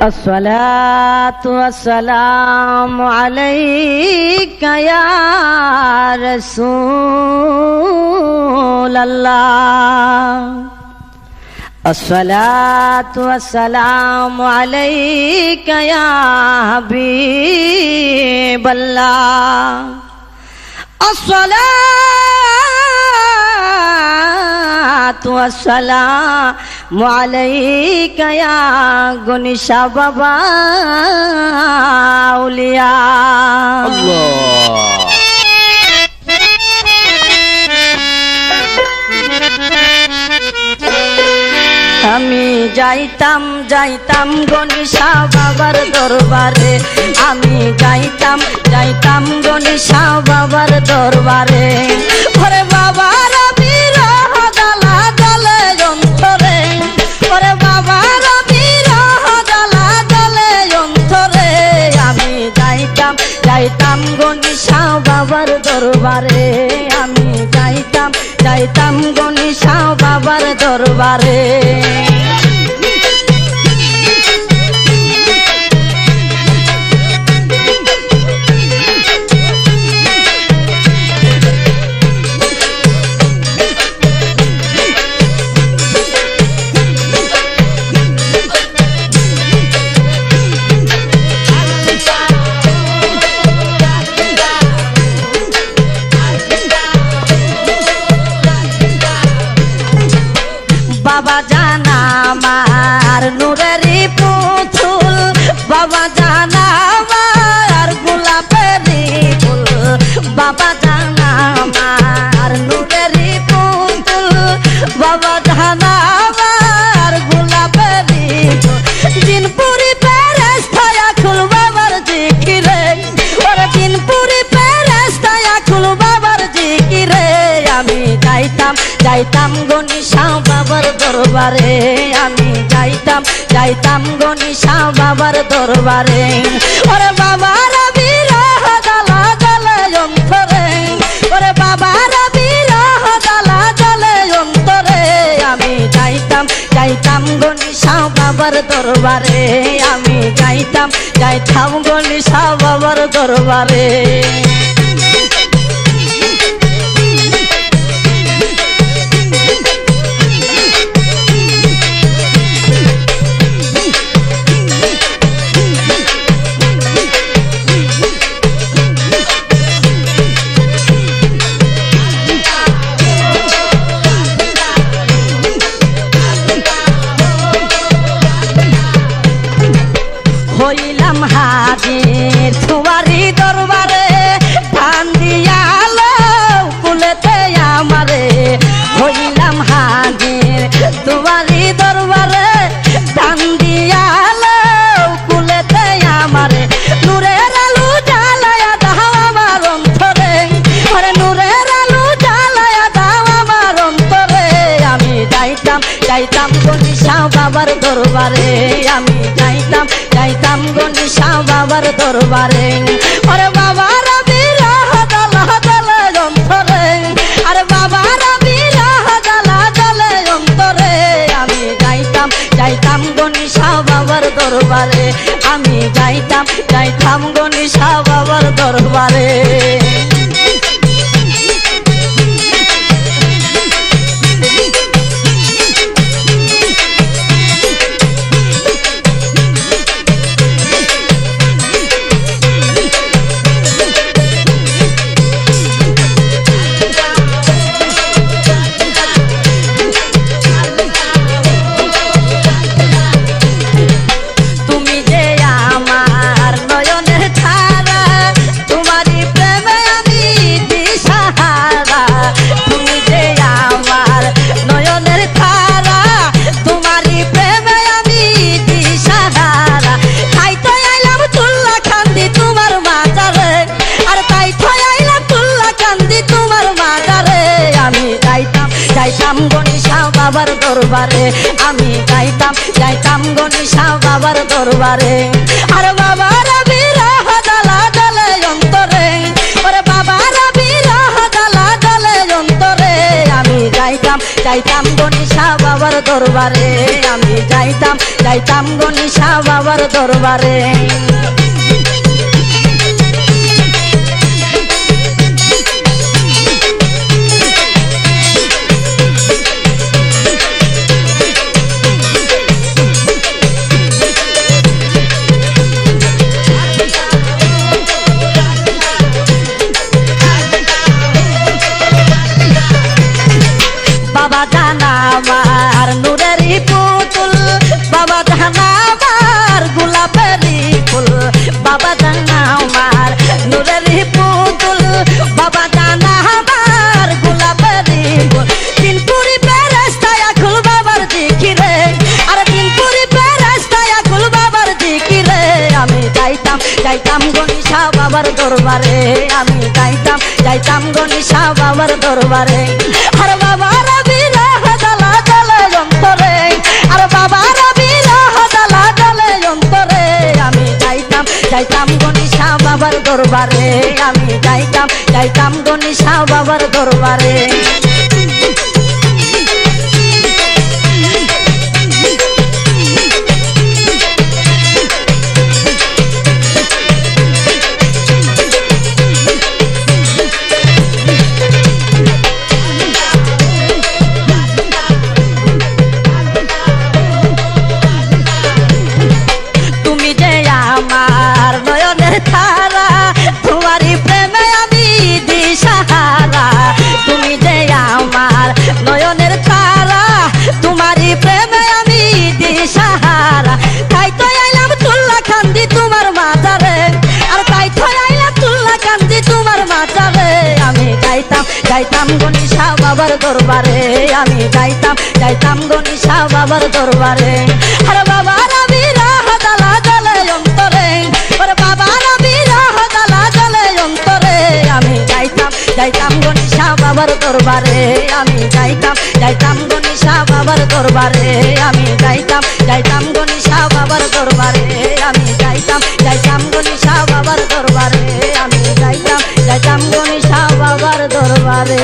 अस्सलातु वस्सलामु अलैका या रसूलल्लाह। अस्सलातु वस्सलामु अलैका या हबीबल्लाह। अस्सलातु वस्सलामु अलैका या गुनिशा बाबा औलिया। আমি যাইতাম যাইতাম গনিশা বাবার দরবারে, আমি যাইতাম যাইতাম গনিশা বাবার দরবারে। ওরে বাবার বিরহ জ্বালা জ্বলে অন্তরে, ওরে বাবার বিরহ জ্বালা জ্বলে অন্তরে। আমি যাইতাম যাইতাম গনিশা বাবার দরবারে, আমি যাইতাম যাইতাম গনিশা বাবার দরবারে। বাবা জানা আমার নূরেরই পুতুল, বাবা জানা আমার গোলাপেরই ফুল, বাবা জানা আমার নূরেরই পুতুল, বাবা জানা আমার গোলাপেরই ফুল। দিনপুরি পেরেস্তায়া খুল বাবার জিকিরে, ওরে দিনপুরি পেরেস্তায়া খুল বাবার জিকিরে। আমি যাইতাম যাইতাম গনিশা বাবার দরবারে, আমি যাইতাম যাইতাম গনিশা বাবার দরবারে। ওরে বাবার বিরহ জ্বালা জ্বলে অন্তরে, ওরে বাবার বিরহ জ্বালা জ্বলে অন্তরে। আমি যাইতাম যাইতাম গনিশা বাবার দরবারে, আমি যাইতাম যাইতাম গনিশা বাবার দরবারে। হইলাম হাজির তোমারি দরবারে, ধান দিয়ালো কুলেতে আমারে। হইলাম হাজির তোমারি দরবারে, ধান দিয়ালো কুলেতে আমারে। নূরের আলো জ্বালায়া দাও আমার অন্তরে, ওরে নূরের আলো জ্বালায়া দাও আমার অন্তরে। আমি যাইতাম যাইতাম গনিশা বাবার দরবারে, আমি যাইতাম যাইতাম গনিশা বাবার দরবারে। ওরে বাবার বিরহ জ্বালা জ্বলে অন্তরে, আরে বাবার বিরহ জ্বালা জ্বলে অন্তরে। আমি যাইতাম যাইতাম গনিশা বাবার দরবারে, আমি যাইতাম যাইতাম গনিশা বাবার দরবারে। তুমি যে আমার নয়নের ধারা, তোমারই প্রেমে আমি দিশাহারা। তুমি যে আমার নয়নের ধারা, তোমারই প্রেমে আমি দিশাহারা। তাই তো আইলাম তুল্লা কান্দি তোমার মাজারে, আর তাই তো আইলাম তুল্লা কান্দি তোমার মাজারে। আমি যাইতাম যাইতাম গনিশা বাবার দরবারে, আমি যাইতাম যাইতাম গনিশা বাবার দরবারে। আর বাবার বিরহ জ্বালা জ্বলে অন্তরে, ওরে বাবার বিরহ জ্বালা জ্বলে অন্তরে। আমি যাইতাম যাইতাম গণিশা বাবার দরবারে, আমি যাইতাম গণিশা বাবার দরবারে। বাবা জানা আমার নূরেরই পুতুল, বাবা জানা আমার গোলাপেরই ফুল, বাবা জানা আমার নূরেরই পুতুল, বাবা জানা আমার গোলাপেরই ফুল। দিনপুরি পেরেস্তায় আকুল বাবার জিকিরে, আর দিনপুরি পেরেস্তায় আকুল বাবার জিকিরে, আমি যাইতাম গণিশা বাবার দরবারে, আমি যাইতাম গণিশা বাবার দরবারে। আর বাবার বিরহ জ্বালা জ্বলে অন্তরে, আর বাবার বিরহ জ্বালা জ্বলে অন্তরে, আমি যাইতাম গণিশা বাবার দরবারে, আমি যাইতাম গণিশা বাবার দরবারে। আমার নয়নের তারা, তোমারই প্রেমে আমি দিশাহারা, তুমি যে আমার নয়নের তারা, তোমারই প্রেমে আমি দিশাহারা। তাই তো আইলাম তুল্লা কান্দি তোমার মাজারে, আর তাই তো আইলাম তুল্লা কান্দি তোমার মাজারে, আমি যাইতাম গণিশা বাবার দরবারে, আমি যাইতাম গণিশা বাবার দরবারে। আর বাবার বিরহ জ্বালা জ্বলে অন্তরে, ওরে বাবার বিরহ জ্বালা জ্বলে অন্তরে, আমি যাইতাম গণিশা বাবার দরবারে, আমি যাইতাম গণিশা বাবার দরবারে, আমি যাইতাম গণিশা বাবার দরবারে, আমি যাইতাম গণিশা বাবার দরবারে, আমি যাইতাম গণিশা বাবার দরবারে।